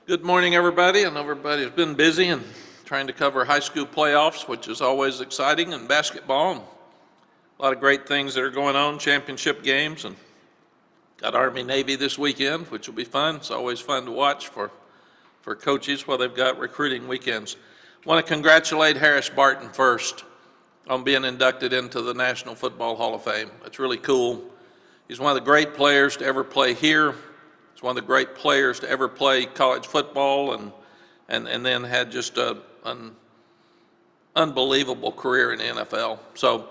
Good morning, everybody. I know everybody's been busy and trying to cover high school playoffs, which is always exciting, and basketball, and a lot of great things that are going on, championship games, and got Army-Navy this weekend, which will be fun. It's always fun to watch for coaches while they've got recruiting weekends. I want to congratulate Harris Barton first on being inducted into the National Football Hall of Fame. It's really cool. He's one of the great players to ever play here. He's one of the great players to ever play college football, and then had just an unbelievable career in the NFL. So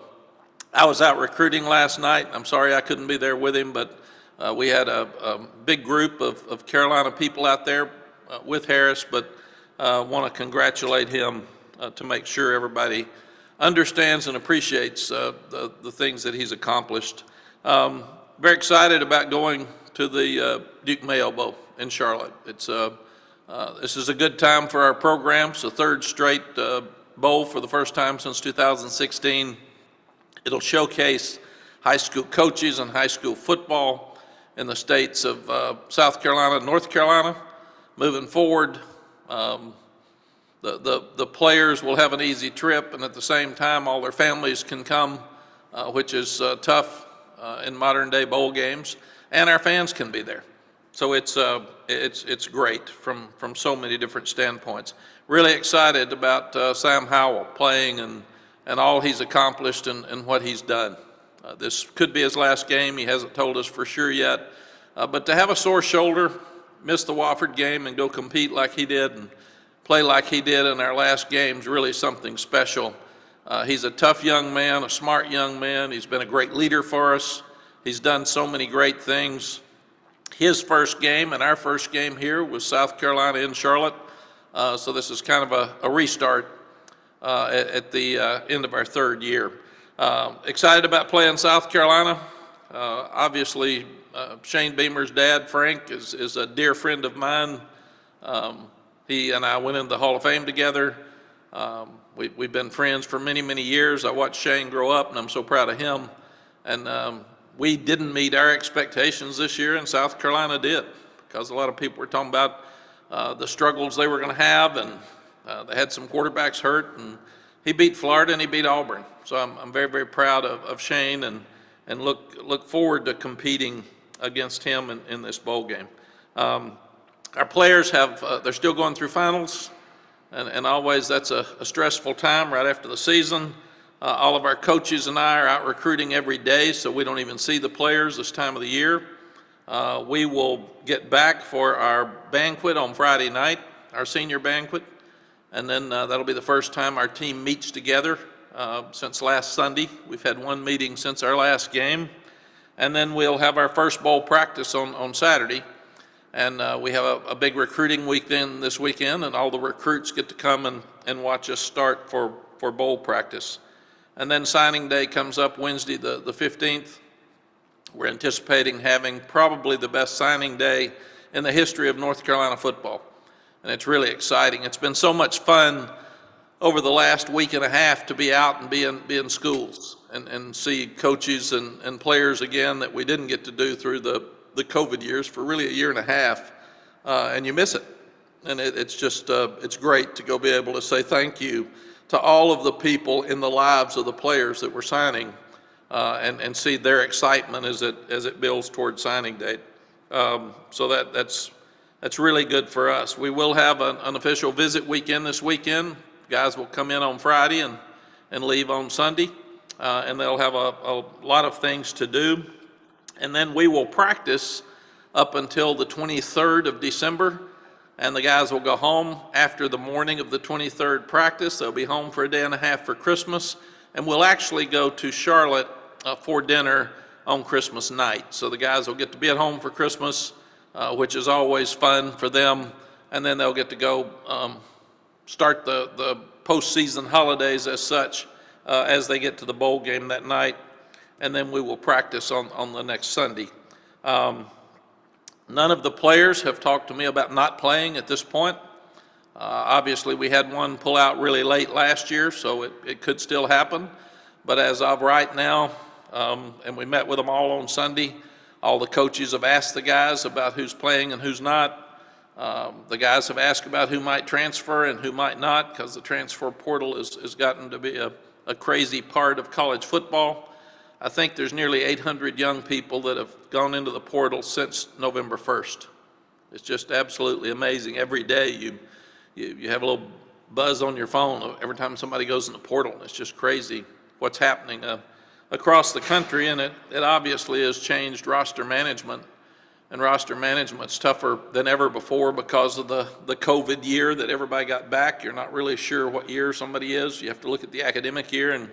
I was out recruiting last night. I'm sorry I couldn't be there with him, but we had a big group of Carolina people out there with Harris, but want to congratulate him to make sure everybody understands and appreciates the things that he's accomplished. Very excited about going to the Duke Mayo Bowl in Charlotte. This is a good time for our program. It's the third straight bowl for the first time since 2016. It'll showcase high school coaches and high school football in the states of South Carolina and North Carolina. Moving forward, the players will have an easy trip, and at the same time, all their families can come, which is tough in modern day bowl games, and our fans can be there. So it's great from so many different standpoints. Really excited about Sam Howell playing and all he's accomplished and what he's done. This could be his last game. He hasn't told us for sure yet. But to have a sore shoulder, miss the Wofford game, and go compete like he did and play like he did in our last game is really something special. He's a tough young man, a smart young man. He's been a great leader for us. He's done so many great things. His first game and our first game here was South Carolina in Charlotte. So this is kind of a restart at the end of our third year. Excited about playing South Carolina. Obviously, Shane Beamer's dad, Frank, is a dear friend of mine. He and I went into the Hall of Fame together. We've been friends for many, many years. I watched Shane grow up, and I'm so proud of him. And we didn't meet our expectations this year, and South Carolina did, because a lot of people were talking about the struggles they were going to have, and they had some quarterbacks hurt, and he beat Florida and he beat Auburn. So I'm very, very proud of Shane, and look forward to competing against him in this bowl game. Our players they're still going through finals, and always that's a stressful time right after the season. All of our coaches and I are out recruiting every day, so we don't even see the players this time of the year. We will get back for our banquet on Friday night, our senior banquet, and then that'll be the first time our team meets together since last Sunday. We've had one meeting since our last game, and then we'll have our first bowl practice on Saturday. And we have a big recruiting weekend this weekend, and all the recruits get to come and watch us start for bowl practice. And then signing day comes up Wednesday the 15th. We're anticipating having probably the best signing day in the history of North Carolina football. And it's really exciting. It's been so much fun over the last week and a half to be out and be in schools and see coaches and players again that we didn't get to do through the COVID years for really a year and a half, and you miss it. And it's just, it's great to go be able to say thank you to all of the people in the lives of the players that we're signing, and see their excitement as it builds toward signing date. So that's really good for us. We will have an official visit weekend this weekend. Guys will come in on Friday and leave on Sunday, and they'll have a lot of things to do. And then we will practice up until the 23rd of December, and the guys will go home after the morning of the 23rd practice. They'll be home for a day and a half for Christmas, and we'll actually go to Charlotte for dinner on Christmas night. So the guys will get to be at home for Christmas, which is always fun for them, and then they'll get to go start the postseason holidays as such as they get to the bowl game that night. And then we will practice on the next Sunday. None of the players have talked to me about not playing at this point. Obviously, we had one pull out really late last year, so it could still happen. But as of right now, and we met with them all on Sunday, all the coaches have asked the guys about who's playing and who's not. The guys have asked about who might transfer and who might not, because the transfer portal has gotten to be a crazy part of college football. I think there's nearly 800 young people that have gone into the portal since November 1st. It's just absolutely amazing. Every day you have a little buzz on your phone every time somebody goes in the portal. It's just crazy what's happening across the country, and it obviously has changed roster management. And roster management's tougher than ever before because of the COVID year that everybody got back. You're not really sure what year somebody is. You have to look at the academic year and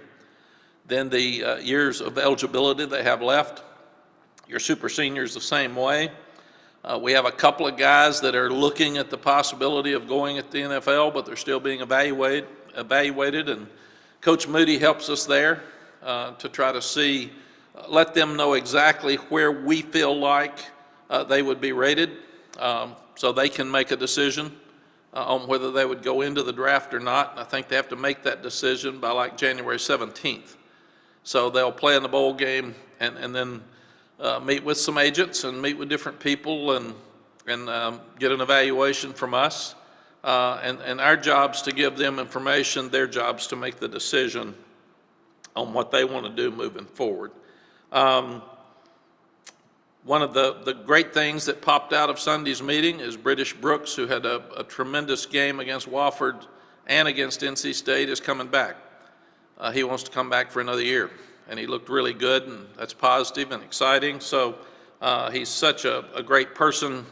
then the years of eligibility they have left. Your super seniors the same way. We have a couple of guys that are looking at the possibility of going at the NFL, but they're still being evaluated, and Coach Moody helps us there to try to see, let them know exactly where we feel like they would be rated, so they can make a decision on whether they would go into the draft or not. And I think they have to make that decision by like January 17th. So they'll play in the bowl game and then meet with some agents and meet with different people and get an evaluation from us. And our job's to give them information, their job's to make the decision on what they want to do moving forward. One of the great things that popped out of Sunday's meeting is British Brooks, who had a tremendous game against Wofford and against NC State, is coming back. He wants to come back for another year, and he looked really good, and that's positive and exciting. So he's such a great person.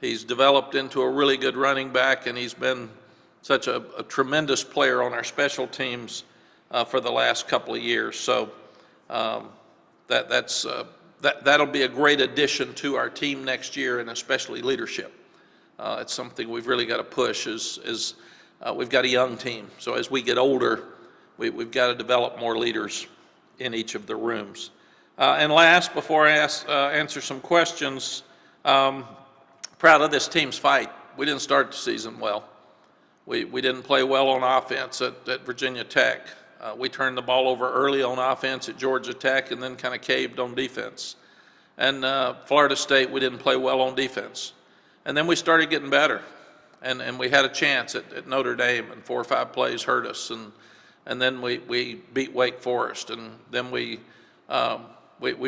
He's developed into a really good running back, and he's been such a tremendous player on our special teams for the last couple of years. So that'll be a great addition to our team next year, and especially leadership. It's something we've really got to push. We've got a young team, so as we get older, we've got to develop more leaders in each of the rooms. And last, before I answer some questions, proud of this team's fight. We didn't start the season well. We didn't play well on offense at Virginia Tech. We turned the ball over early on offense at Georgia Tech and then kind of caved on defense. And Florida State, we didn't play well on defense. And then we started getting better. And we had a chance at Notre Dame, and 4 or 5 plays hurt us. And then we beat Wake Forest, and then we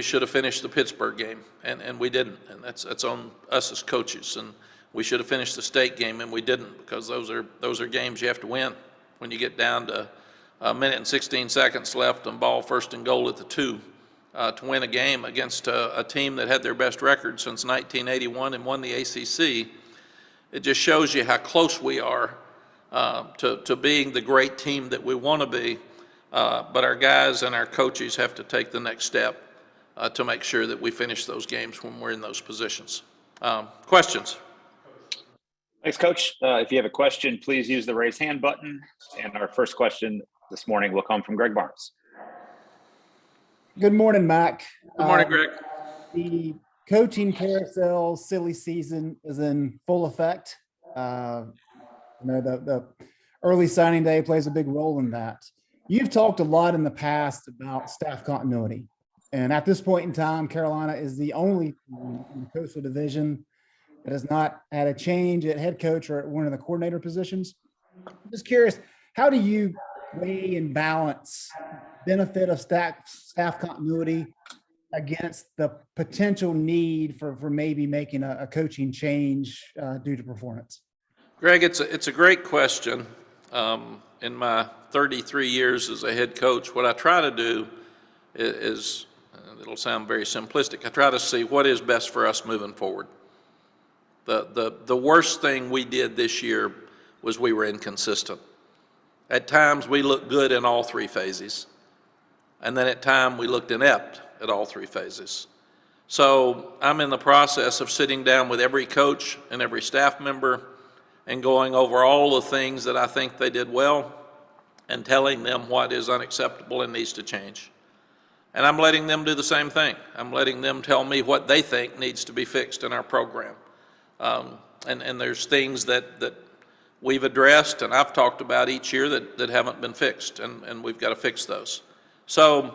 should have finished the Pittsburgh game, and we didn't. And that's on us as coaches. And we should have finished the state game, and we didn't, because those are games you have to win when you get down to a minute and 16 seconds left and ball first and goal at the 2 to win a game against a team that had their best record since 1981 and won the ACC. It just shows you how close we are to being the great team that we want to be. But our guys and our coaches have to take the next step to make sure that we finish those games when we're in those positions. Questions? Thanks, Coach. If you have a question, please use the raise hand button. And our first question this morning will come from Greg Barnes. Good morning, Mack. Good morning, Greg. The coaching carousel silly season is in full effect. The early signing day plays a big role in that. You've talked a lot in the past about staff continuity. And at this point in time, Carolina is the only in the Coastal Division that has not had a change at head coach or at one of the coordinator positions. I'm just curious, how do you weigh and balance benefit of staff continuity against the potential need for maybe making a coaching change due to performance? Greg, it's a great question. In my 33 years as a head coach, what I try to do is, it'll sound very simplistic, I try to see what is best for us moving forward. The worst thing we did this year was we were inconsistent. At times we looked good in all 3 phases, and then at times we looked inept at all 3 phases. So I'm in the process of sitting down with every coach and every staff member and going over all the things that I think they did well and telling them what is unacceptable and needs to change. And I'm letting them do the same thing. I'm letting them tell me what they think needs to be fixed in our program. And there's things that we've addressed and I've talked about each year that haven't been fixed, and we've got to fix those. So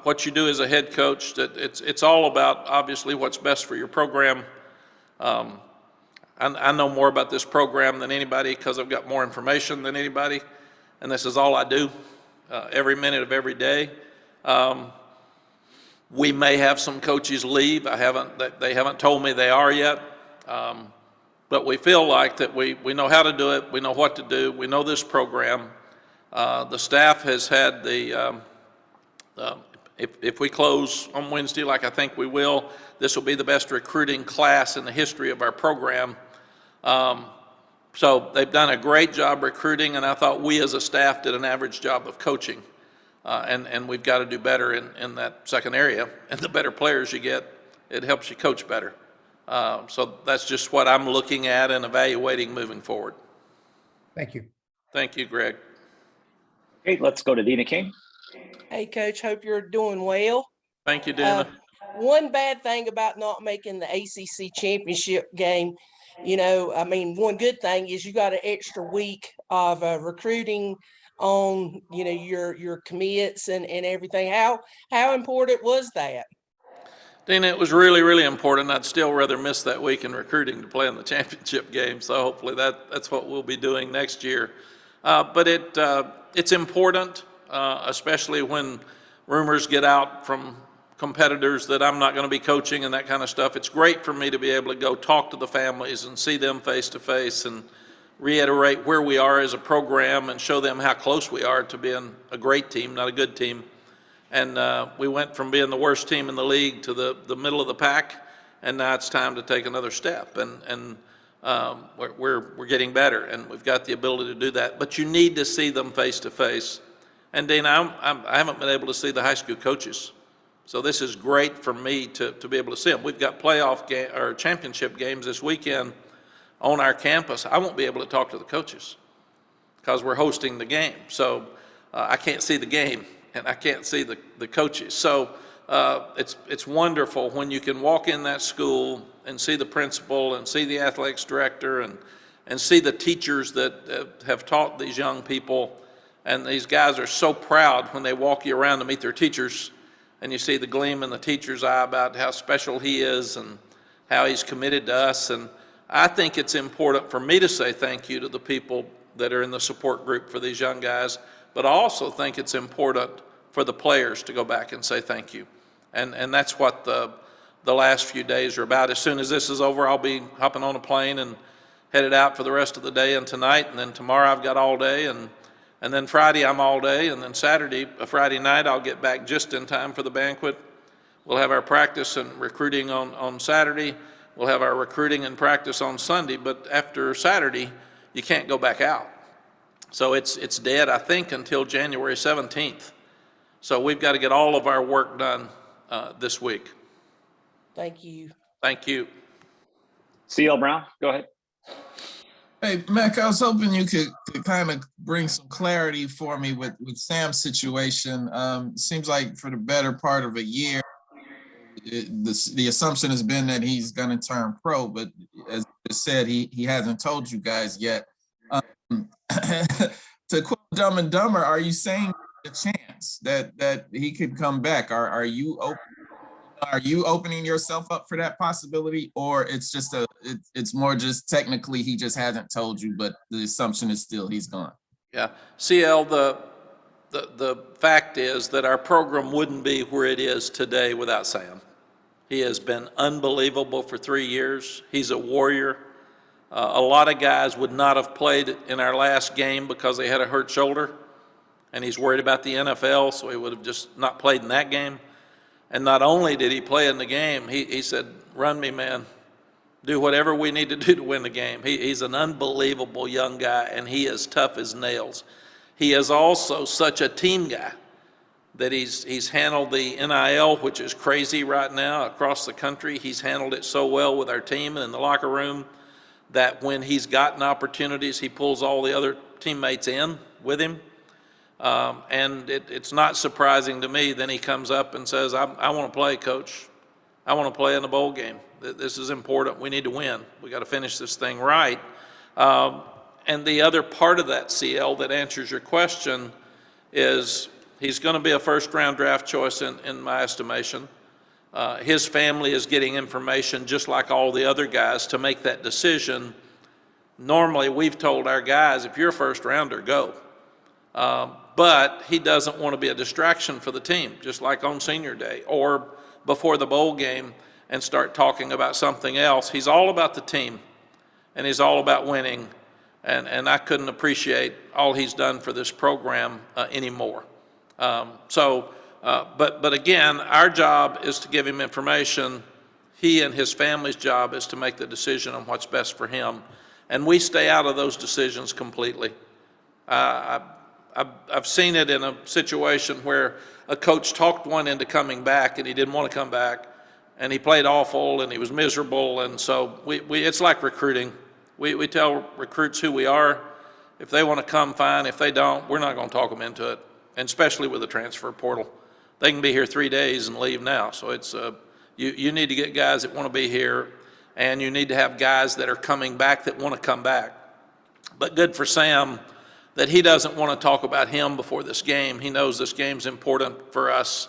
what you do as a head coach, it's all about obviously what's best for your program. I know more about this program than anybody because I've got more information than anybody, and this is all I do every minute of every day. We may have some coaches leave. They haven't told me they are yet, but we feel like that we know how to do it. We know what to do. We know this program. The staff has had if we close on Wednesday, like I think we will, this will be the best recruiting class in the history of our program. So they've done a great job recruiting, and I thought we as a staff did an average job of coaching. And we've got to do better in that second area. And the better players you get, it helps you coach better. So that's just what I'm looking at and evaluating moving forward. Thank you. Thank you, Greg. Okay, let's go to Dina King. Hey, Coach, hope you're doing well. Thank you, Dana. One bad thing about not making the ACC championship game, one good thing is you got an extra week of recruiting on, your commits and everything. How important was that? Dana, it was really, really important. I'd still rather miss that week in recruiting to play in the championship game. So hopefully that's what we'll be doing next year. But it's important, especially when rumors get out from competitors that I'm not going to be coaching and that kind of stuff. It's great for me to be able to go talk to the families and see them face to face and reiterate where we are as a program and show them how close we are to being a great team, not a good team. And we went from being the worst team in the league to the middle of the pack, and now it's time to take another step. And we're getting better, and we've got the ability to do that. But you need to see them face to face. And Dana, I haven't been able to see the high school coaches, so this is great for me to be able to see them. We've got or championship games this weekend on our campus. I won't be able to talk to the coaches because we're hosting the game, so I can't see the game and I can't see the coaches. So it's wonderful when you can walk in that school and see the principal and see the athletics director and see the teachers that have taught these young people. And these guys are so proud when they walk you around to meet their teachers, and you see the gleam in the teacher's eye about how special he is and how he's committed to us. And I think it's important for me to say thank you to the people that are in the support group for these young guys, but I also think it's important for the players to go back and say thank you. And that's what the last few days are about. As soon as this is over, I'll be hopping on a plane and headed out for the rest of the day and tonight, and then tomorrow I've got all day, and then Friday I'm all day, and then Friday night I'll get back just in time for the banquet. We'll have our practice and recruiting on Saturday. We'll have our recruiting and practice on Sunday, but after Saturday, you can't go back out. So it's dead, I think, until January 17th. So we've got to get all of our work done this week. Thank you. Thank you. CL Brown, go ahead. Hey, Mack, I was hoping you could kind of bring some clarity for me with Sam's situation. Seems like for the better part of a year, the assumption has been that he's going to turn pro, but as I said, he hasn't told you guys yet. To quote Dumb and Dumber, are you saying a chance that he could come back? Are you opening yourself up for that possibility, or it's just it's more just technically he just hasn't told you, but the assumption is still he's gone? Yeah, CL, the fact is that our program wouldn't be where it is today without Sam. He has been unbelievable for 3 years. He's a warrior. A lot of guys would not have played in our last game because they had a hurt shoulder, and he's worried about the NFL, so he would have just not played in that game. And not only did he play in the game, he said, run me, man. Do whatever we need to do to win the game. He's an unbelievable young guy, and he is tough as nails. He is also such a team guy that he's handled the NIL, which is crazy right now across the country. He's handled it so well with our team and in the locker room that when he's gotten opportunities, he pulls all the other teammates in with him. And it's not surprising to me. Then he comes up and says, I want to play, Coach. I want to play in the bowl game. This is important. We need to win. We got to finish this thing right. And the other part of that, CL, that answers your question is he's going to be a first-round draft choice in my estimation. His family is getting information just like all the other guys to make that decision. Normally, we've told our guys, if you're a first rounder, go. But he doesn't want to be a distraction for the team, just like on senior day or before the bowl game and start talking about something else. He's all about the team, and he's all about winning. And I couldn't appreciate all he's done for this program anymore. But again, our job is to give him information. He and his family's job is to make the decision on what's best for him. And we stay out of those decisions completely. I've seen it in a situation where a coach talked one into coming back and he didn't want to come back, and he played awful and he was miserable. And so it's like recruiting. We tell recruits who we are. If they want to come, fine. If they don't, we're not going to talk them into it, and especially with the transfer portal. They can be here 3 days and leave now. So it's you need to get guys that want to be here, and you need to have guys that are coming back that want to come back. But good for Sam that he doesn't want to talk about him before this game. He knows this game's important for us,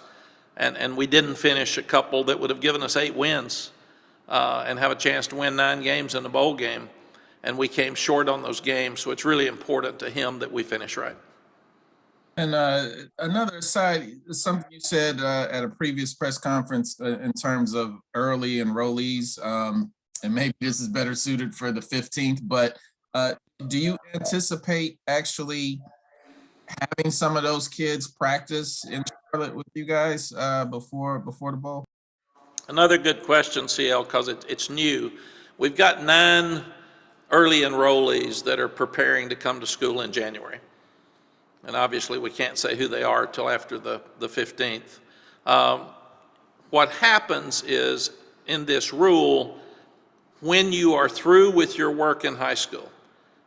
and we didn't finish a couple that would have given us 8 wins and have a chance to win 9 games in the bowl game. And we came short on those games, so it's really important to him that we finish right. And another aside, something you said at a previous press conference in terms of early enrollees, and maybe this is better suited for the 15th, but do you anticipate actually having some of those kids practice in Charlotte with you guys before the bowl? Another good question, CL, because it's new. We've got 9 early enrollees that are preparing to come to school in January. And obviously we can't say who they are till after the 15th. What happens is, in this rule, when you are through with your work in high school,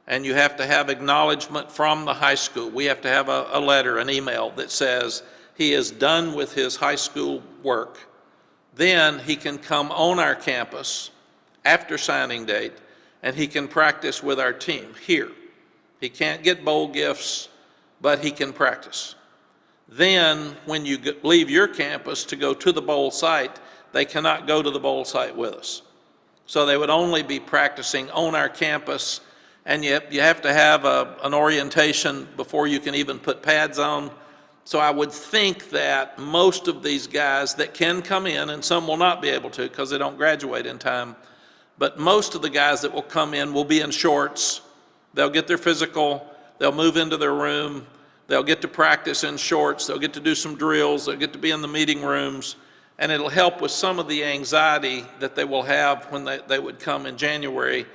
and you have to have acknowledgement from the high school, we have to have a letter, an email that says he is done with his high school work, then he can come on our campus after signing date, and he can practice with our team here. He can't get bowl gifts, but he can practice. Then when you leave your campus to go to the bowl site, they cannot go to the bowl site with us. So they would only be practicing on our campus, and you have to have an orientation before you can even put pads on. So I would think that most of these guys that can come in, and some will not be able to because they don't graduate in time, but most of the guys that will come in will be in shorts. They'll get their physical, they'll move into their room, they'll get to practice in shorts, they'll get to do some drills, they'll get to be in the meeting rooms, and it'll help with some of the anxiety that they will have when they would come in January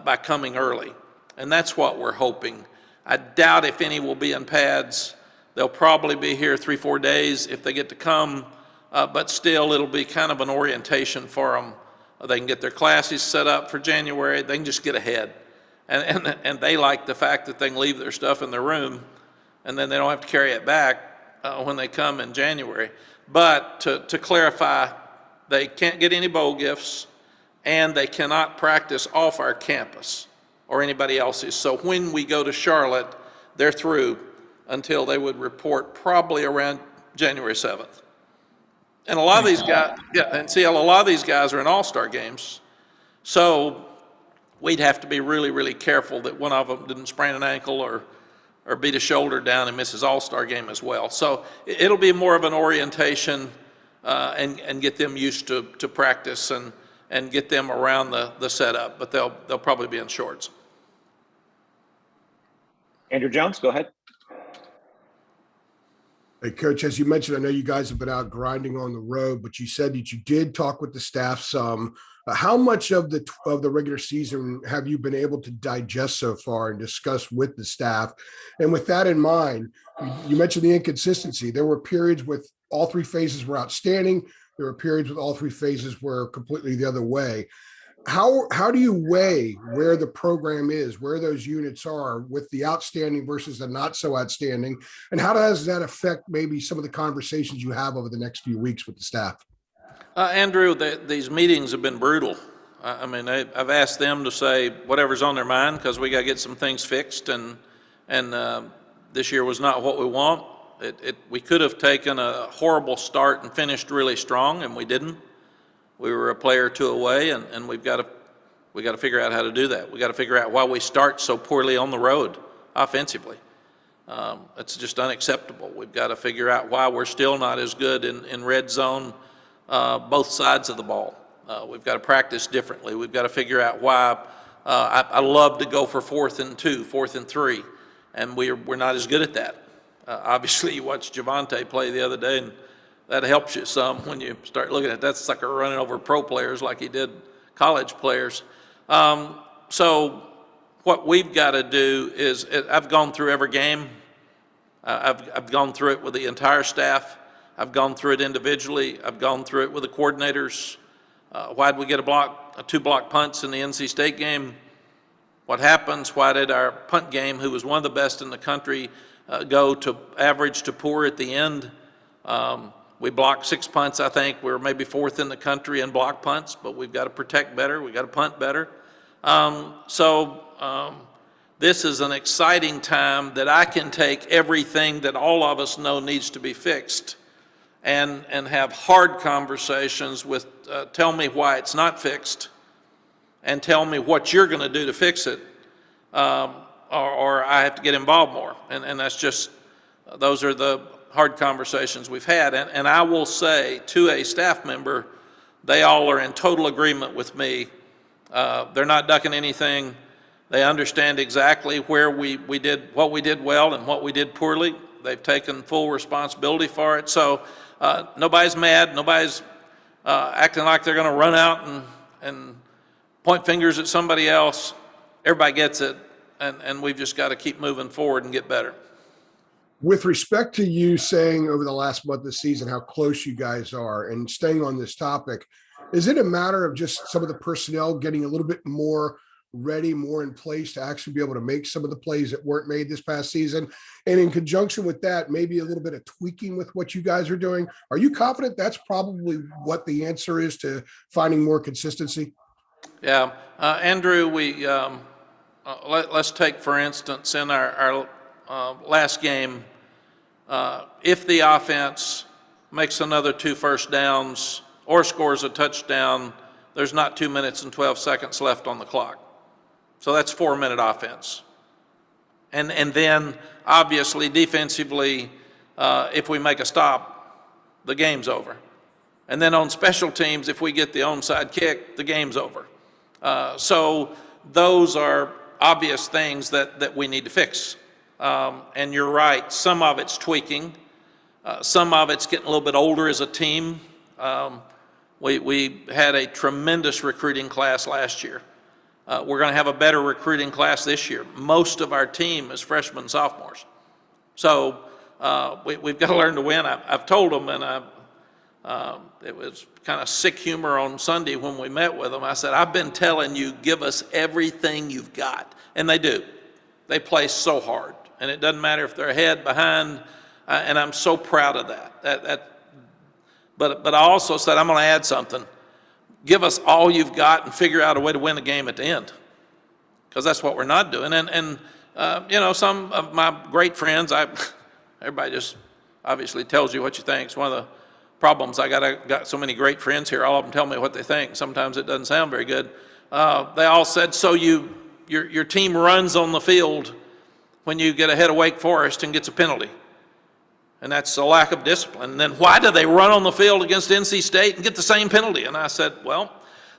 by coming early. And that's what we're hoping. I doubt if any will be in pads. They'll probably be here 3-4 days if they get to come, but still it'll be kind of an orientation for them. They can get their classes set up for January. They can just get ahead. And they like the fact that they can leave their stuff in their room, and then they don't have to carry it back when they come in January. But to clarify, they can't get any bowl gifts, and they cannot practice off our campus or anybody else's. So when we go to Charlotte, they're through until they would report probably around January 7th. And a lot of these guys, and see, a lot of these guys are in all-star games. So we'd have to be really, really careful that one of them didn't sprain an ankle or beat a shoulder down and miss his all-star game as well. So it'll be more of an orientation and get them used to practice and get them around the setup, but they'll probably be in shorts. Andrew Jones, go ahead. Hey, Coach, as you mentioned, I know you guys have been out grinding on the road, but you said that you did talk with the staff some. How much of the regular season have you been able to digest so far and discuss with the staff? And with that in mind, you mentioned the inconsistency. There were periods with all 3 phases were outstanding. There were periods with all 3 phases were completely the other way. How do you weigh where the program is, where those units are with the outstanding versus the not so outstanding? And how does that affect maybe some of the conversations you have over the next few weeks with the staff? Andrew, these meetings have been brutal. I mean, I've asked them to say whatever's on their mind because we got to get some things fixed, and this year was not what we want. We could have taken a horrible start and finished really strong, and we didn't. We were a player or two away, and we got to figure out how to do that. We got to figure out why we start so poorly on the road offensively. It's just unacceptable. We've got to figure out why we're still not as good in red zone, both sides of the ball. We've got to practice differently. We've got to figure out why I love to go for 4th and 2, 4th and 3, and we're not as good at that. Obviously, you watched Javante play the other day, and that helps you some when you start looking at that sucker running over pro players like he did college players. So what we've got to do is, I've gone through every game. I've gone through it with the entire staff. I've gone through it individually. I've gone through it with the coordinators. Why did we get two block punts in the NC State game? What happens? Why did our punt game, who was one of the best in the country, go to average to poor at the end? We blocked 6 punts, I think. We're maybe 4th in the country in block punts, but we've got to protect better. We've got to punt better. This is an exciting time that I can take everything that all of us know needs to be fixed and have hard conversations with, tell me why it's not fixed and tell me what you're going to do to fix it, or I have to get involved more. And that's just, those are the hard conversations we've had. And I will say to a staff member, they all are in total agreement with me. They're not ducking anything. They understand exactly where we did what we did well and what we did poorly. They've taken full responsibility for it. So nobody's mad. Nobody's acting like they're going to run out and point fingers at somebody else. Everybody gets it, and we've just got to keep moving forward and get better. With respect to you saying over the last month of the season how close you guys are, and staying on this topic, is it a matter of just some of the personnel getting a little bit more ready, more in place to actually be able to make some of the plays that weren't made this past season? And in conjunction with that, maybe a little bit of tweaking with what you guys are doing. Are you confident that's probably what the answer is to finding more consistency? Yeah, Andrew, let's take, for instance, in our last game, if the offense makes another 2 first downs or scores a touchdown, there's not 2 minutes and 12 seconds left on the clock. So that's 4-minute offense. And then, obviously, defensively, if we make a stop, the game's over. And then on special teams, if we get the onside kick, the game's over. So those are obvious things that we need to fix. And you're right, some of it's tweaking. Some of it's getting a little bit older as a team. We had a tremendous recruiting class last year. We're going to have a better recruiting class this year. Most of our team is freshmen and sophomores. So we've got to learn to win. I've told them, and it was kind of sick humor on Sunday when we met with them. I said, I've been telling you, give us everything you've got. And they do. They play so hard. And it doesn't matter if they're ahead, behind, and I'm so proud of that. But I also said, I'm going to add something. Give us all you've got and figure out a way to win the game at the end, because that's what we're not doing. And some of my great friends, everybody just obviously tells you what you think. It's one of the problems. I got so many great friends here. All of them tell me what they think. Sometimes it doesn't sound very good. They all said, so your team runs on the field when you get ahead of Wake Forest and gets a penalty. And that's a lack of discipline. And then why do they run on the field against NC State and get the same penalty? And I said, well,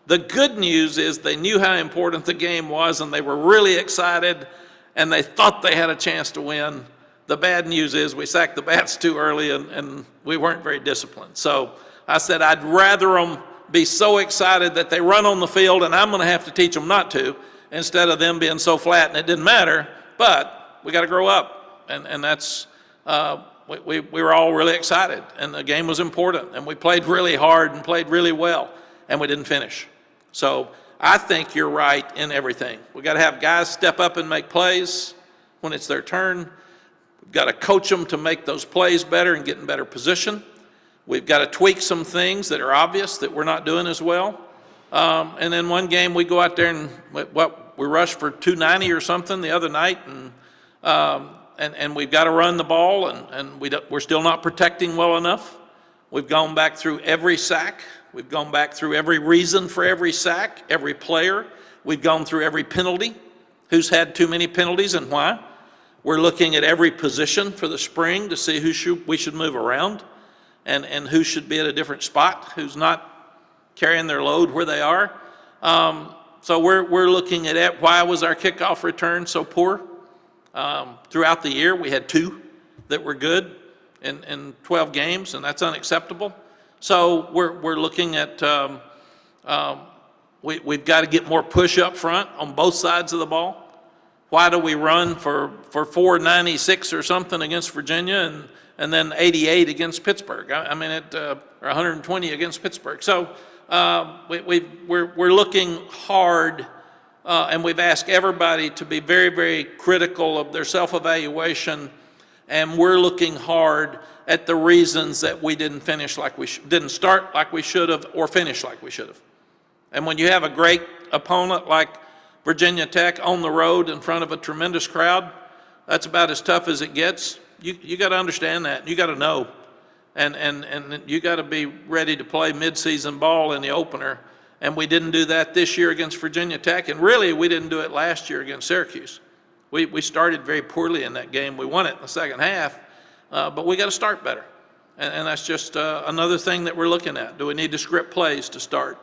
the good news is they knew how important the game was, and they were really excited, and they thought they had a chance to win. The bad news is we sacked the bats too early, and we weren't very disciplined. So I said, I'd rather them be so excited that they run on the field, and I'm going to have to teach them not to, instead of them being so flat and it didn't matter. But we got to grow up, and that's we were all really excited, and the game was important, and we played really hard and played really well, and we didn't finish. So I think you're right in everything. We got to have guys step up and make plays when it's their turn. We've got to coach them to make those plays better and get in better position. We've got to tweak some things that are obvious that we're not doing as well. And then one game we go out there and we rushed for 290 or something the other night, and we've got to run the ball, and we're still not protecting well enough. We've gone back through every sack. We've gone back through every reason for every sack, every player. We've gone through every penalty, who's had too many penalties and why. We're looking at every position for the spring to see we should move around and who should be at a different spot, who's not carrying their load where they are. So we're looking at why was our kickoff return so poor? Throughout the year, we had 2 that were good in 12 games, and that's unacceptable. So we're looking at we've got to get more push up front on both sides of the ball. Why do we run for 496 or something against Virginia and then 88 against Pittsburgh? I mean, or 120 against Pittsburgh. So we're looking hard, and we've asked everybody to be very, very critical of their self-evaluation, and we're looking hard at the reasons that we didn't finish like didn't start like we should have or finish like we should have. And when you have a great opponent like Virginia Tech on the road in front of a tremendous crowd, that's about as tough as it gets. You got to understand that. You got to know. And you got to be ready to play midseason ball in the opener. And we didn't do that this year against Virginia Tech. And really, we didn't do it last year against Syracuse. We started very poorly in that game. We won it in the second half, but we got to start better. And that's just another thing that we're looking at. Do we need to script plays to start?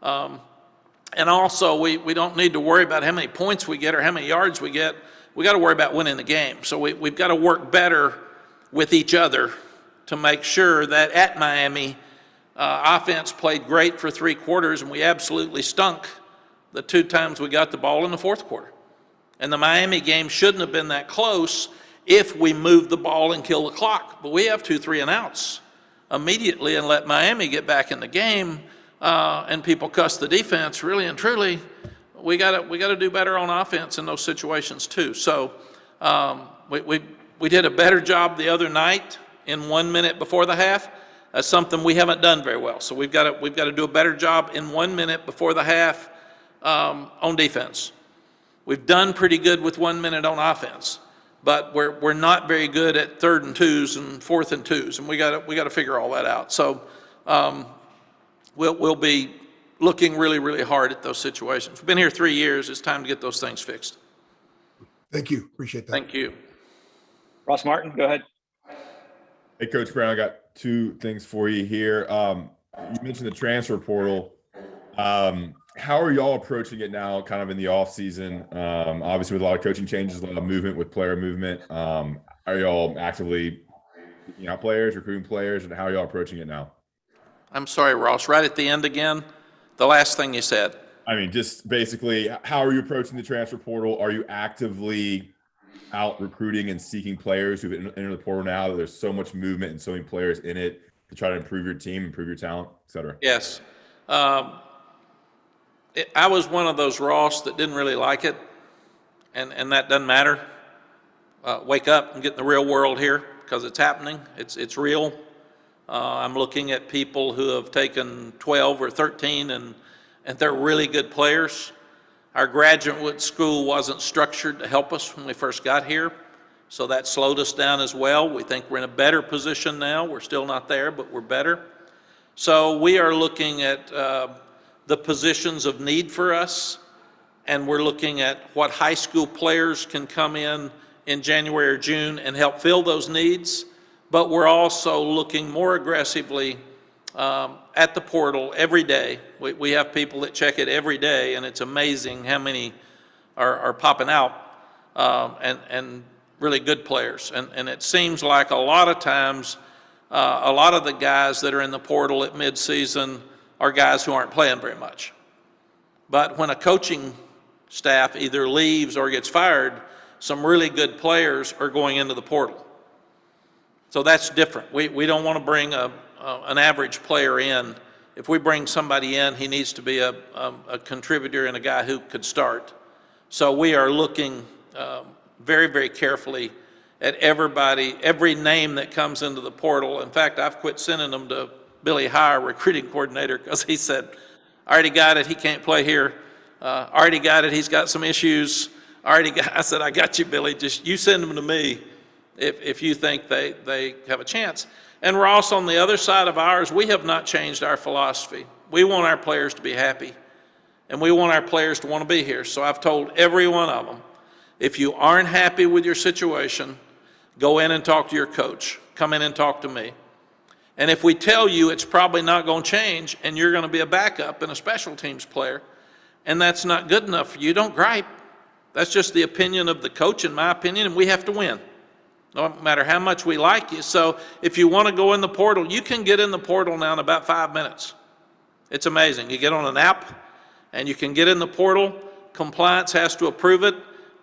And also, we don't need to worry about how many points we get or how many yards we get. We got to worry about winning the game. So we've got to work better with each other to make sure that at Miami, offense played great for 3 quarters, and we absolutely stunk the 2 times we got the ball in the fourth quarter. And the Miami game shouldn't have been that close if we moved the ball and killed the clock. But we have 2 3 and outs immediately and let Miami get back in the game, and people cuss the defense. Really and truly, we got to do better on offense in those situations too. So we did a better job the other night in 1 minute before the half. That's something we haven't done very well. So we've got to do a better job in 1 minute before the half on defense. We've done pretty good with 1 minute on offense, but we're not very good at 3rd and 2s and 4th and 2s, and we got to figure all that out. So we'll be looking really, really hard at those situations. We've been here 3 years. It's time to get those things fixed. Thank you. Appreciate that. Thank you. Ross Martin, go ahead. Hey, Coach Brown, I got 2 things for you here. You mentioned the transfer portal. How are y'all approaching it now, kind of in the off season? Obviously, with a lot of coaching changes, a lot of movement with player movement. Are y'all actively picking out players, recruiting players, and how are y'all approaching it now? I'm sorry, Ross, right at the end again, the last thing you said. I mean, just basically, how are you approaching the transfer portal? Are you actively out recruiting and seeking players who've entered the portal now that there's so much movement and so many players in it to try to improve your team, improve your talent, et cetera? Yes. I was one of those, Ross, that didn't really like it, and that doesn't matter. Wake up and get in the real world here because it's happening. It's real. I'm looking at people who have taken 12 or 13 and they're really good players. Our graduate school wasn't structured to help us when we first got here, so that slowed us down as well. We think we're in a better position now. We're still not there, but we're better. So we are looking at the positions of need for us, and we're looking at what high school players can come in January or June and help fill those needs. But we're also looking more aggressively at the portal every day. We have people that check it every day, and it's amazing how many are popping out and really good players. And it seems like a lot of times, a lot of the guys that are in the portal at midseason are guys who aren't playing very much. But when a coaching staff either leaves or gets fired, some really good players are going into the portal. So that's different. We don't want to bring an average player in. If we bring somebody in, he needs to be a contributor and a guy who could start. So we are looking very, very carefully at everybody, every name that comes into the portal. In fact, I've quit sending them to Billy High, our recruiting coordinator, because he said, I already got it, he can't play here. Already got it, he's got some issues. I said, I got you, Billy, just you send them to me if you think they have a chance. And Ross, on the other side of ours, we have not changed our philosophy. We want our players to be happy, and we want our players to want to be here. So I've told every one of them, if you aren't happy with your situation, go in and talk to your coach. Come in and talk to me. And if we tell you it's probably not going to change and you're going to be a backup and a special teams player, and that's not good enough for you, don't gripe. That's just the opinion of the coach, in my opinion, and we have to win, no matter how much we like you. So if you want to go in the portal, you can get in the portal now in about 5 minutes. It's amazing. You get on an app, and you can get in the portal. Compliance has to approve it,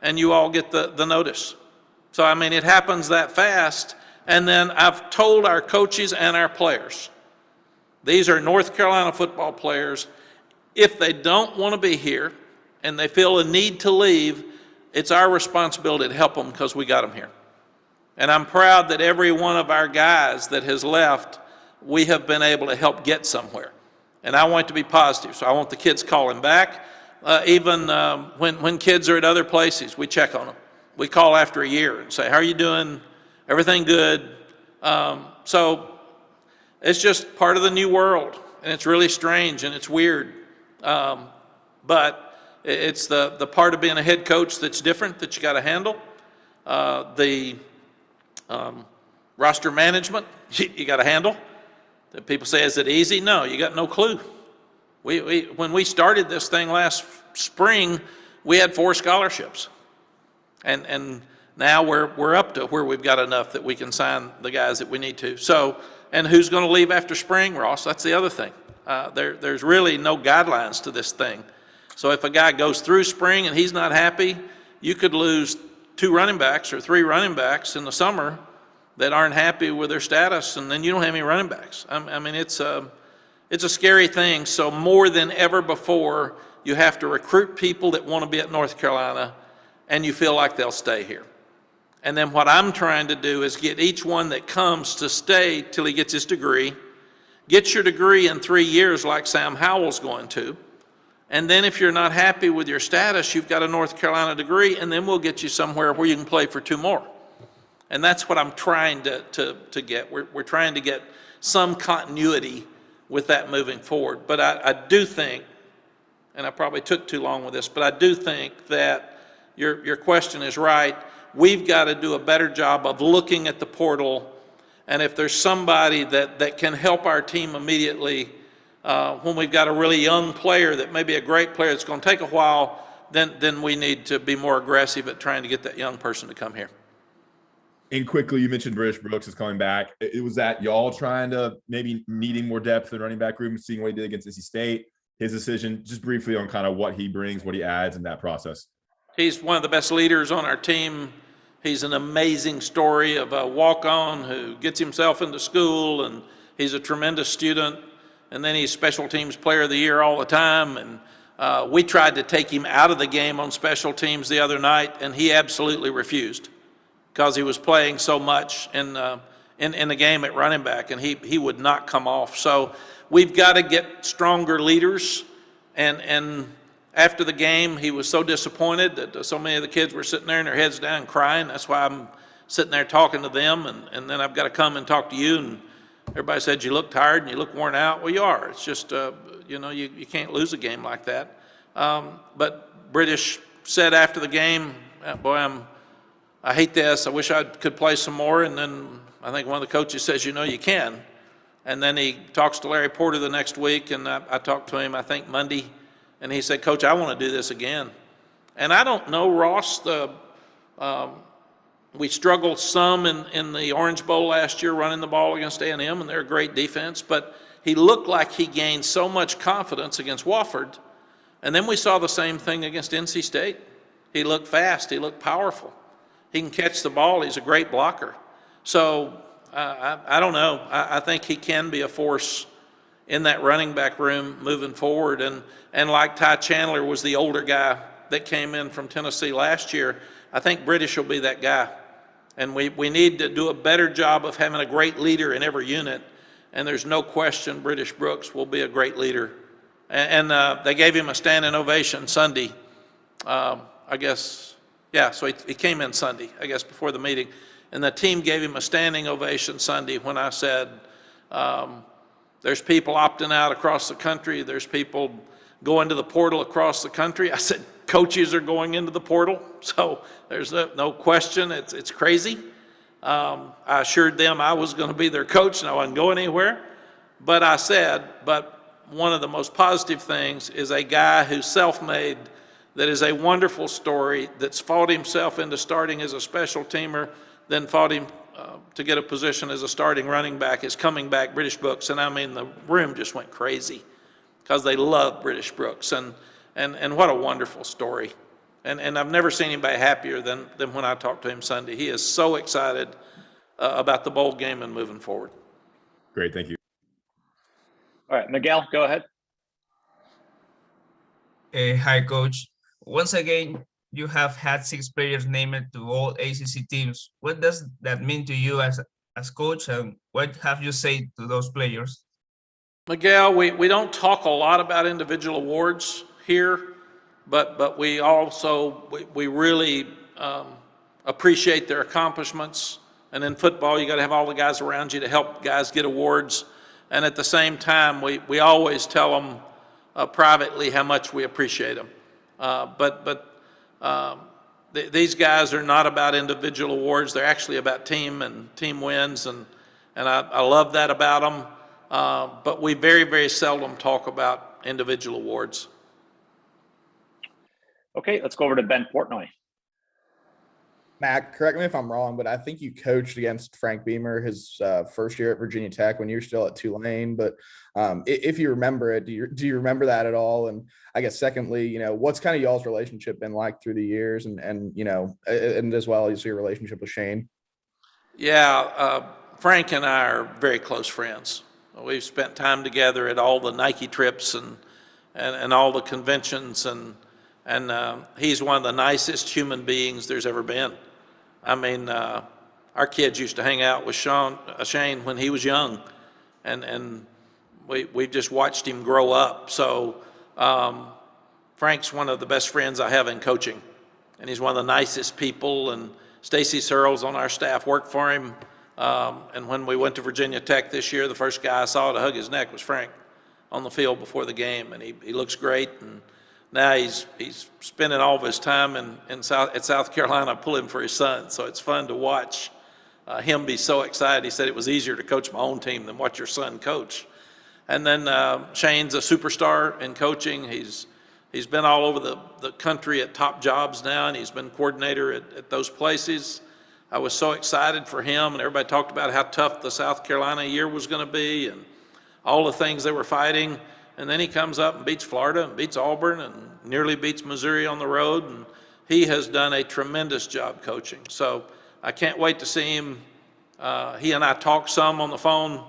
and you all get the notice. So, I mean, it happens that fast. And then I've told our coaches and our players, these are North Carolina football players. If they don't want to be here and they feel a need to leave, it's our responsibility to help them because we got them here. And I'm proud that every one of our guys that has left, we have been able to help get somewhere. And I want it to be positive, so I want the kids calling back. Even when kids are at other places, we check on them. We call after a year and say, how are you doing? Everything good? So it's just part of the new world, and it's really strange and it's weird. But it's the part of being a head coach that's different that you got to handle. The roster management, you got to handle. That people say, is it easy? No, you got no clue. When we started this thing last spring, we had 4 scholarships. And now we're up to where we've got enough that we can sign the guys that we need to. So, and who's going to leave after spring, Ross? That's the other thing. There's really no guidelines to this thing. So if a guy goes through spring and he's not happy, you could lose 2 running backs or 3 running backs in the summer that aren't happy with their status, and then you don't have any running backs. I mean, it's a scary thing. So more than ever before, you have to recruit people that want to be at North Carolina, and you feel like they'll stay here. And then what I'm trying to do is get each one that comes to stay till he gets his degree. Get your degree in 3 years like Sam Howell's going to. And then if you're not happy with your status, you've got a North Carolina degree, and then we'll get you somewhere where you can play for 2 more. And that's what I'm trying to get. We're trying to get some continuity with that moving forward. But I do think, and I probably took too long with this, but I do think that your question is right. We've got to do a better job of looking at the portal, and if there's somebody that can help our team immediately, when we've got a really young player that may be a great player that's going to take a while, then we need to be more aggressive at trying to get that young person to come here. And quickly, you mentioned British Brooks is coming back. It was that y'all trying to maybe needing more depth in running back room, seeing what he did against NC State, his decision, just briefly on kind of what he brings, what he adds in that process. He's one of the best leaders on our team. He's an amazing story of a walk-on who gets himself into school, and he's a tremendous student. And then he's special teams player of the year all the time. And we tried to take him out of the game on special teams the other night, and he absolutely refused because he was playing so much in the game at running back, and he would not come off. So we've got to get stronger leaders. And after the game, he was so disappointed that so many of the kids were sitting there and their heads down crying. That's why I'm sitting there talking to them, and then I've got to come and talk to you. And everybody said, you look tired and you look worn out. Well, you are. It's just, you can't lose a game like that. But British said after the game, boy, I hate this. I wish I could play some more. And then I think one of the coaches says, you can. And then he talks to Larry Porter the next week, and I talked to him, I think, Monday. And he said, Coach, I want to do this again. And I don't know, Ross, we struggled some in the Orange Bowl last year running the ball against A&M, and they're a great defense. But he looked like he gained so much confidence against Wofford. And then we saw the same thing against NC State. He looked fast. He looked powerful. He can catch the ball. He's a great blocker. So I don't know. I think he can be a force in that running back room moving forward. And like Ty Chandler was the older guy that came in from Tennessee last year, I think British will be that guy. And we need to do a better job of having a great leader in every unit. And there's no question British Brooks will be a great leader. And they gave him a standing ovation Sunday, I guess. Yeah, so he came in Sunday, I guess, before the meeting. And the team gave him a standing ovation Sunday when I said, there's people opting out across the country. There's people going to the portal across the country. I said, coaches are going into the portal. So there's no question. It's crazy. I assured them I was going to be their coach and I wasn't going anywhere. But I said, but one of the most positive things is a guy who's self-made, that is a wonderful story, that's fought himself into starting as a special teamer, then fought him to get a position as a starting running back, is coming back, British Brooks. And I mean, the room just went crazy because they love British Brooks. And what a wonderful story. And I've never seen anybody happier than when I talked to him Sunday. He is so excited about the bowl game and moving forward. Great, thank you. All right, Miguel, go ahead. Hi, Coach. Once again, you have had 6 players named to all ACC teams. What does that mean to you as coach, and what have you said to those players? Miguel, we don't talk a lot about individual awards here, but we also, we really appreciate their accomplishments. And in football, you got to have all the guys around you to help guys get awards. And at the same time, we always tell them privately how much we appreciate them. These guys are not about individual awards. They're actually about team and team wins. And I love that about them. But we very, very seldom talk about individual awards. Okay, let's go over to Ben Portnoy. Mack, correct me if I'm wrong, but I think you coached against Frank Beamer his first year at Virginia Tech when you were still at Tulane. But if you remember it, do you remember that at all? And I guess secondly, what's kind of y'all's relationship been like through the years, and as well as your relationship with Shane? Yeah, Frank and I are very close friends. We've spent time together at all the Nike trips and all the conventions, and he's one of the nicest human beings there's ever been. I mean, our kids used to hang out with Shane when he was young, and we've just watched him grow up. So Frank's one of the best friends I have in coaching, and he's one of the nicest people. And Stacy Searles on our staff worked for him. And when we went to Virginia Tech this year, the first guy I saw to hug his neck was Frank on the field before the game, and he looks great. And now he's spending all of his time at South Carolina pulling for his son. So it's fun to watch him be so excited. He said it was easier to coach my own team than watch your son coach. And then Shane's a superstar in coaching. He's been all over the country at top jobs now, and he's been coordinator at those places. I was so excited for him, and everybody talked about how tough the South Carolina year was going to be and all the things they were fighting. And then he comes up and beats Florida and beats Auburn and nearly beats Missouri on the road. And he has done a tremendous job coaching. So I can't wait to see him. He and I talk some on the phone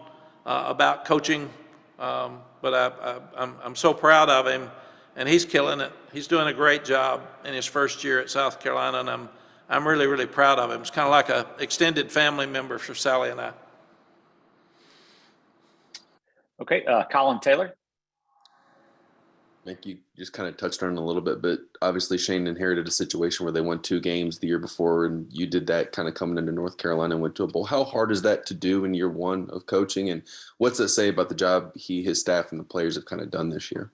about coaching, but I'm so proud of him, and he's killing it. He's doing a great job in his first year at South Carolina, and I'm really, really proud of him. It's kind of like an extended family member for Sally and I. Okay, Colin Taylor. Nick, you just kind of touched on it a little bit, but obviously Shane inherited a situation where they won 2 games the year before, and you did that kind of coming into North Carolina and went to a bowl. How hard is that to do in year 1 of coaching, and what's that say about the job his staff, and the players have kind of done this year?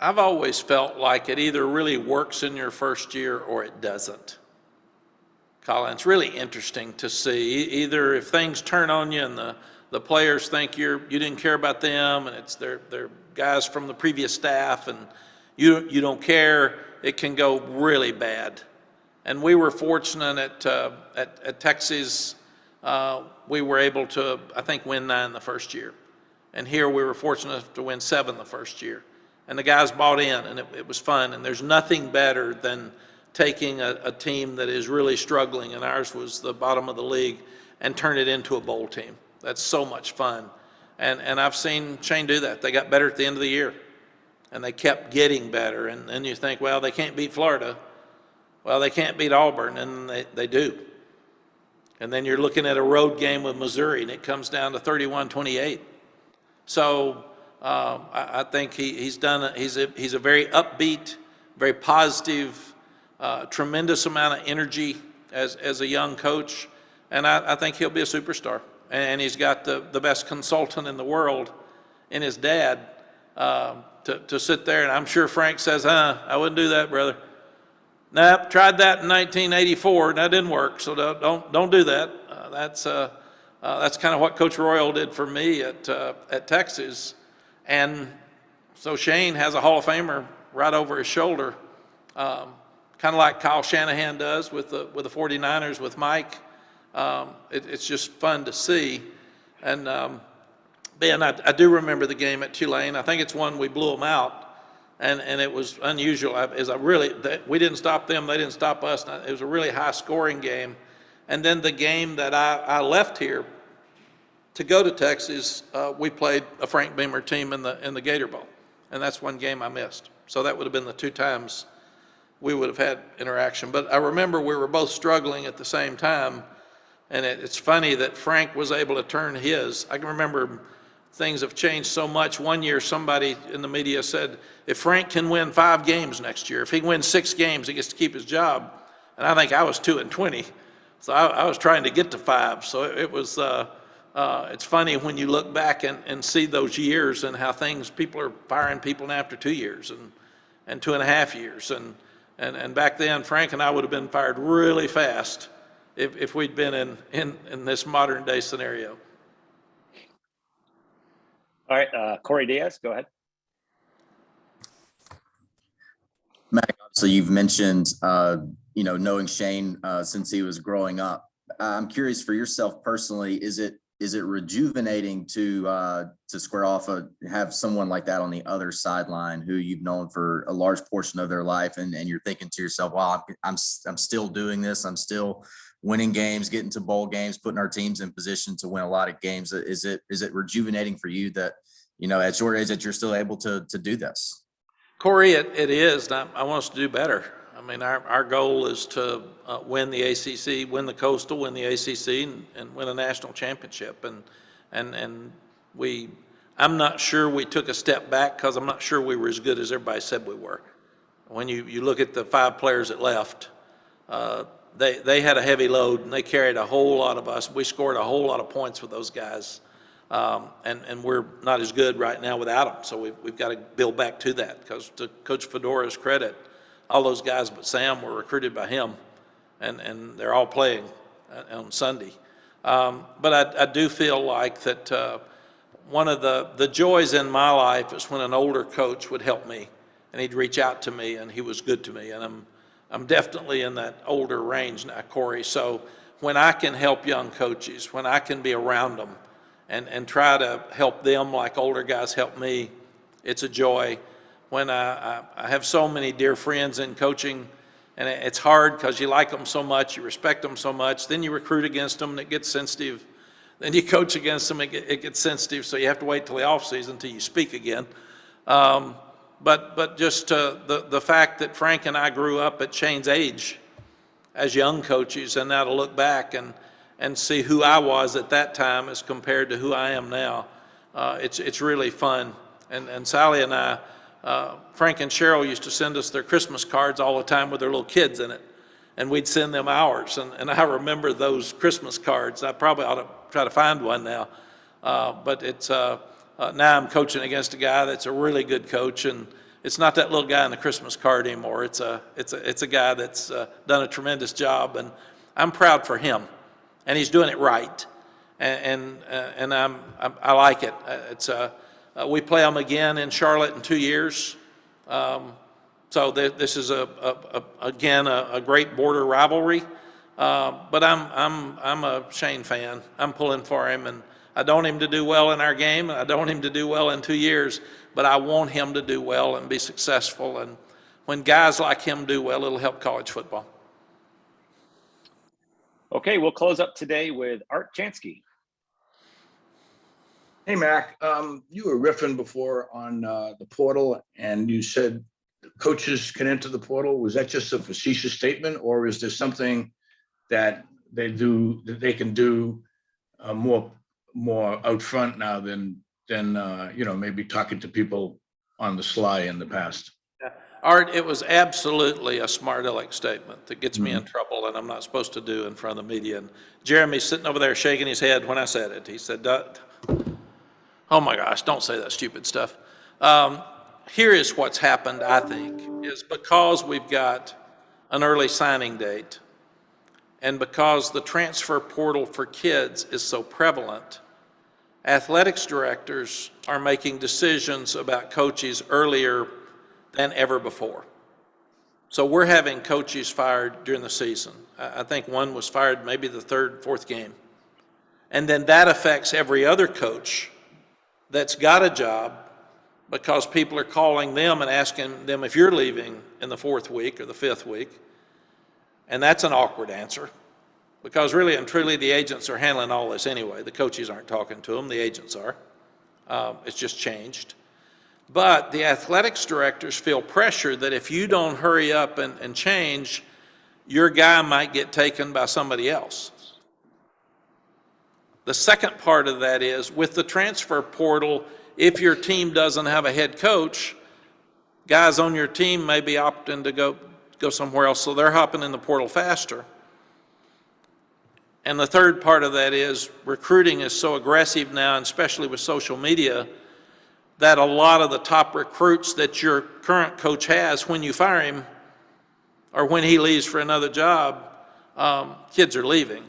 I've always felt like it either really works in your first year or it doesn't. Colin, it's really interesting to see. Either if things turn on you and the players think you didn't care about them, and it's their guys from the previous staff, and you don't care, it can go really bad. And we were fortunate at Texas. We were able to, I think, win 9 the first year. And here we were fortunate to win 7 the first year. And the guys bought in, and it was fun. And there's nothing better than taking a team that is really struggling, and ours was the bottom of the league, and turn it into a bowl team. That's so much fun. And I've seen Shane do that. They got better at the end of the year, and they kept getting better. And then you think, well, they can't beat Florida. Well, they can't beat Auburn, and they do. And then you're looking at a road game with Missouri, and it comes down to 31-28. So I think he's a very upbeat, very positive, tremendous amount of energy as a young coach. and I think he'll be a superstar. And he's got the best consultant in the world in his dad to sit there. And I'm sure Frank says, I wouldn't do that, brother. Nope, tried that in 1984, and that didn't work, so don't do that. That's kind of what Coach Royal did for me at Texas. And so Shane has a Hall of Famer right over his shoulder, kind of like Kyle Shanahan does with the 49ers with Mike. It's just fun to see. And Ben, I do remember the game at Tulane. I think it's one we blew them out. And it was unusual. We didn't stop them, they didn't stop us. It was a really high scoring game. And then the game that I left here to go to Texas, we played a Frank Beamer team in the Gator Bowl. And that's one game I missed. So that would have been the 2 times we would have had interaction. But I remember we were both struggling at the same time. And it's funny that Frank was able to turn his. I can remember things have changed so much. One year, somebody in the media said, if Frank can win 5 games next year, if he wins 6 games, he gets to keep his job. And I think I was 2-20. So I was trying to get to 5. So it was, it's funny when you look back and see those years and how people are firing people after 2 years and 2.5 years. And back then, Frank and I would have been fired really fast if we'd been in this modern day scenario. All right, Corey Diaz, go ahead. Mack, obviously you've mentioned, knowing Shane since he was growing up. I'm curious for yourself personally, is it rejuvenating to square off have someone like that on the other sideline who you've known for a large portion of their life, and you're thinking to yourself, wow, I'm still doing this. I'm still winning games, getting to bowl games, putting our teams in position to win a lot of games. Is it rejuvenating for you that, at your age that you're still able to do this? Corey, it is. I want us to do better. I mean, our goal is to win the ACC, win the Coastal, win the ACC, and win a national championship. And I'm not sure we took a step back because I'm not sure we were as good as everybody said we were. When you look at the 5 players that left, they had a heavy load and they carried a whole lot of us. We scored a whole lot of points with those guys. And we're not as good right now without them. So we've got to build back to that, because to Coach Fedora's credit, all those guys but Sam were recruited by him, and they're all playing on Sunday. But I do feel like that one of the joys in my life is when an older coach would help me, and he'd reach out to me, and he was good to me. And I'm definitely in that older range now, Corey. So when I can help young coaches, when I can be around them, and try to help them like older guys help me, it's a joy. When I have so many dear friends in coaching, and it's hard because you like them so much, you respect them so much, then you recruit against them and it gets sensitive. Then you coach against them, it gets sensitive, so you have to wait till the off season until you speak again. But just the fact that Frank and I grew up at Shane's age as young coaches, and now to look back and see who I was at that time as compared to who I am now, it's really fun. And Sally and I, Frank and Cheryl used to send us their Christmas cards all the time with their little kids in it, and we'd send them ours. And I remember those Christmas cards. I probably ought to try to find one now. But it's now I'm coaching against a guy that's a really good coach, and it's not that little guy in the Christmas card anymore. It's a guy that's done a tremendous job, and I'm proud for him. And he's doing it right, and I like it. We play them again in Charlotte in 2 years, so this is again a great border rivalry. But I'm a Shane fan. I'm pulling for him, and I don't want him to do well in our game, and I don't want him to do well in 2 years. But I want him to do well and be successful. And when guys like him do well, it'll help college football. Okay, we'll close up today with Art Chansky. Hey, Mac, you were riffing before on the portal, and you said coaches can enter the portal. Was that just a facetious statement, or is there something that they can do more out front now than maybe talking to people on the sly in the past? Art, it was absolutely a smart aleck statement that gets me in trouble and I'm not supposed to do in front of the media. And Jeremy's sitting over there shaking his head when I said it. He said, oh my gosh, don't say that stupid stuff. Here is what's happened, I think, is because we've got an early signing date and because the transfer portal for kids is so prevalent, athletics directors are making decisions about coaches earlier than ever before. So we're having coaches fired during the season. I think one was fired maybe the third, fourth game. And then that affects every other coach that's got a job because people are calling them and asking them if you're leaving in the fourth week or the fifth week. And that's an awkward answer because really and truly the agents are handling all this anyway. The coaches aren't talking to them, the agents are. It's just changed. But the athletics directors feel pressure that if you don't hurry up and change, your guy might get taken by somebody else. The second part of that is with the transfer portal, if your team doesn't have a head coach, guys on your team may be opting to go somewhere else, so they're hopping in the portal faster. And the third part of that is recruiting is so aggressive now, and especially with social media, that a lot of the top recruits that your current coach has when you fire him or when he leaves for another job, kids are leaving.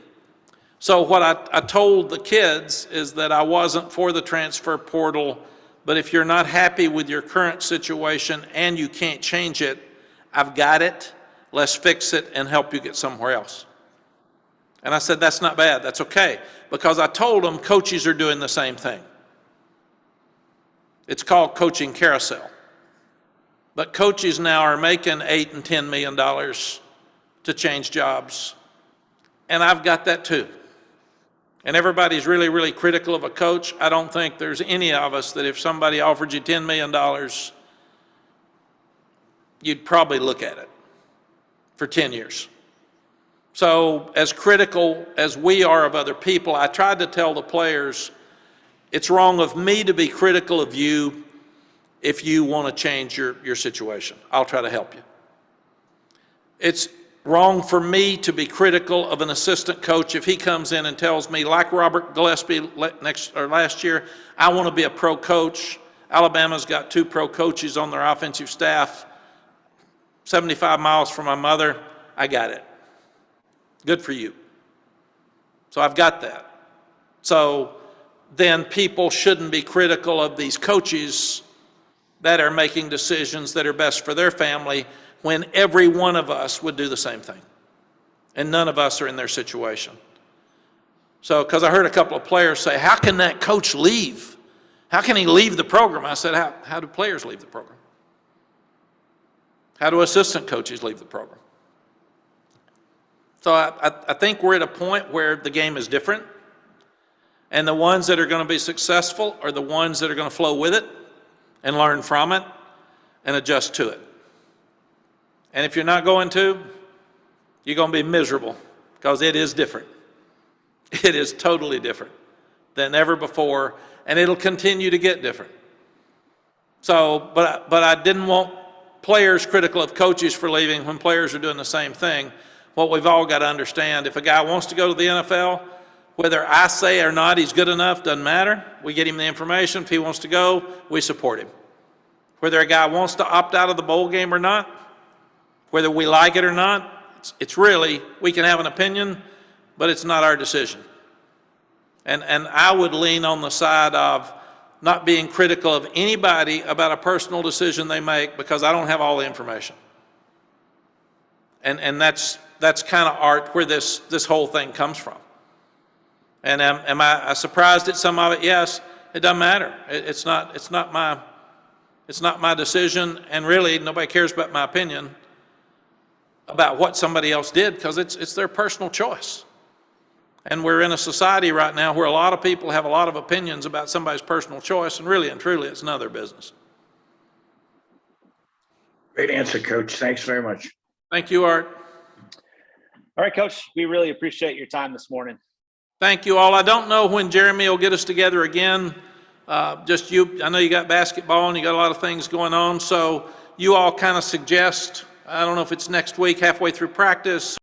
So what I told the kids is that I wasn't for the transfer portal, but if you're not happy with your current situation and you can't change it, I've got it, let's fix it and help you get somewhere else. And I said, that's not bad, that's okay. Because I told them coaches are doing the same thing. It's called coaching carousel. But coaches now are making $8 and $10 million to change jobs. And I've got that too. And everybody's really, really critical of a coach. I don't think there's any of us that if somebody offered you $10 million, you'd probably look at it for 10 years. So as critical as we are of other people, I tried to tell the players, it's wrong of me to be critical of you if you want to change your situation. I'll try to help you. It's wrong for me to be critical of an assistant coach if he comes in and tells me, like Robert Gillespie last year, I want to be a pro coach. Alabama's got 2 pro coaches on their offensive staff, 75 miles from my mother. I got it. Good for you. So I've got that. So then people shouldn't be critical of these coaches that are making decisions that are best for their family when every one of us would do the same thing. And none of us are in their situation. So, because I heard a couple of players say, how can that coach leave? How can he leave the program? I said, how do players leave the program? How do assistant coaches leave the program? So I think we're at a point where the game is different. And the ones that are going to be successful are the ones that are going to flow with it and learn from it and adjust to it. And if you're not going to, you're going to be miserable because it is different. It is totally different than ever before, and it'll continue to get different. So, but I didn't want players critical of coaches for leaving when players are doing the same thing. What we've all got to understand, if a guy wants to go to the NFL, whether I say or not he's good enough, doesn't matter. We get him the information. If he wants to go, we support him. Whether a guy wants to opt out of the bowl game or not, whether we like it or not, it's really, we can have an opinion, but it's not our decision. And I would lean on the side of not being critical of anybody about a personal decision they make because I don't have all the information. And that's kind of Art where this whole thing comes from. And am I surprised at some of it? Yes. It doesn't matter. It's not my decision, and really nobody cares about my opinion about what somebody else did because it's their personal choice. And we're in a society right now where a lot of people have a lot of opinions about somebody's personal choice, and really and truly it's none of their business. Great answer, Coach. Thanks very much. Thank you, Art. All right, Coach, we really appreciate your time this morning. Thank you all. I don't know when Jeremy will get us together again. Just you, I know you got basketball and you got a lot of things going on, so you all kind of suggest, I don't know if it's next week, halfway through practice,